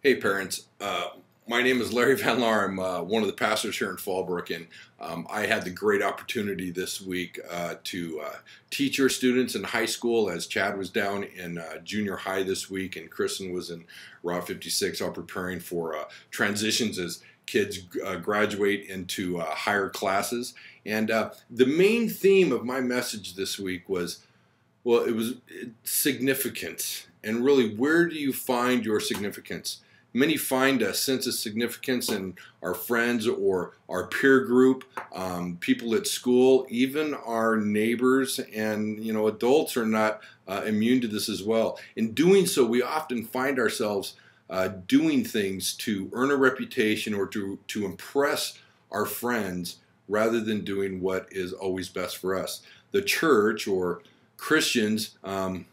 Hey parents, my name is Larry Van Laar. I'm one of the pastors here in Fallbrook, and I had the great opportunity this week to teach your students in high school, as Chad was down in junior high this week and Kristen was in Route 56, all preparing for transitions as kids graduate into higher classes. And the main theme of my message this week was, well, it was significance. And really, where do you find your significance? Many find a sense of significance in our friends or our peer group, people at school, even our neighbors, and adults are not immune to this as well. In doing so, we often find ourselves doing things to earn a reputation or to impress our friends rather than doing what is always best for us. The church or Christians,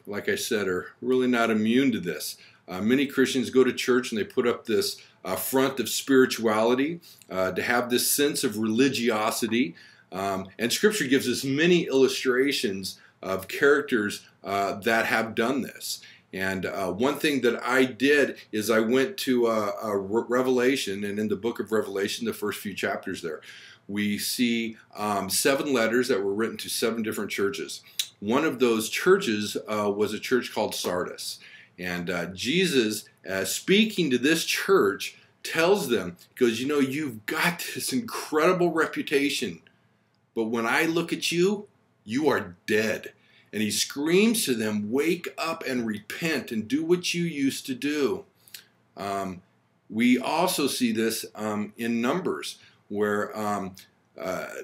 like I said, are really not immune to this. Many Christians go to church and they put up this front of spirituality to have this sense of religiosity. And Scripture gives us many illustrations of characters that have done this. And one thing that I did is I went to Revelation, and in the book of Revelation, the first few chapters there, we see 7 letters that were written to 7 different churches. One of those churches was a church called Sardis. And Jesus, speaking to this church, tells them, he goes, you've got this incredible reputation, but when I look at you, you are dead. And he screams to them, wake up and repent and do what you used to do. We also see this in Numbers, where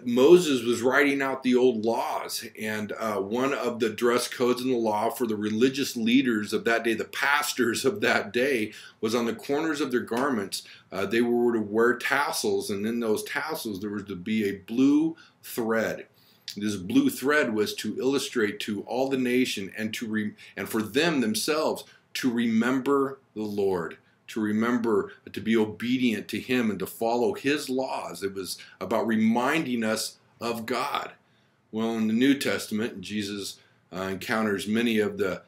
Moses was writing out the old laws, and one of the dress codes in the law for the religious leaders of that day, the pastors of that day, was on the corners of their garments. They were to wear tassels, and in those tassels there was to be a blue thread. This blue thread was to illustrate to all the nation and for them themselves to remember the Lord, to remember to be obedient to Him and to follow His laws. It was about reminding us of God. Well, in the New Testament, Jesus encounters many of the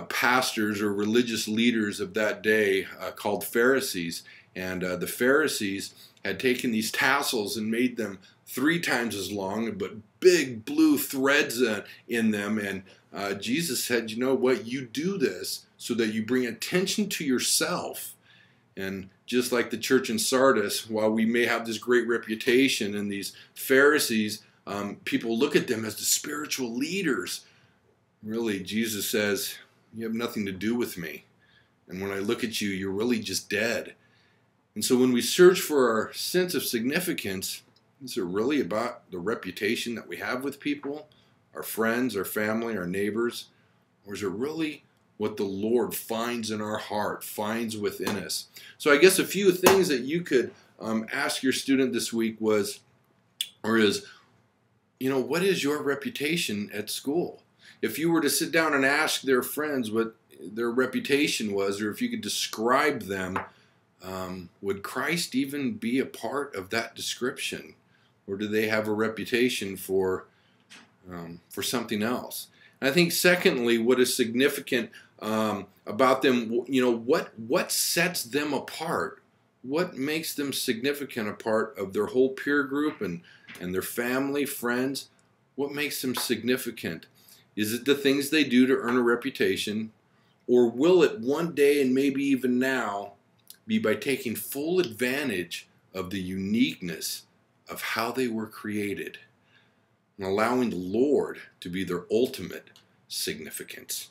pastors or religious leaders of that day called Pharisees. And the Pharisees had taken these tassels and made them 3 times as long, but big blue threads in them. And Jesus said, you know what, you do this so that you bring attention to yourself. And just like the church in Sardis, while we may have this great reputation, and these Pharisees, people look at them as the spiritual leaders. Really, Jesus says, you have nothing to do with me. And when I look at you, you're really just dead. And so when we search for our sense of significance, is it really about the reputation that we have with people, our friends, our family, our neighbors? Or is it really what the Lord finds in our heart, finds within us? So I guess a few things that you could ask your student this week is, what is your reputation at school? If you were to sit down and ask their friends what their reputation was, or if you could describe them, would Christ even be a part of that description? Or do they have a reputation for something else? And I think secondly, what is significant about them, what sets them apart? What makes them significant a part of their whole peer group and their family, friends? What makes them significant? Is it the things they do to earn a reputation? Or will it one day, and maybe even now, be by taking full advantage of the uniqueness of how they were created and allowing the Lord to be their ultimate significance?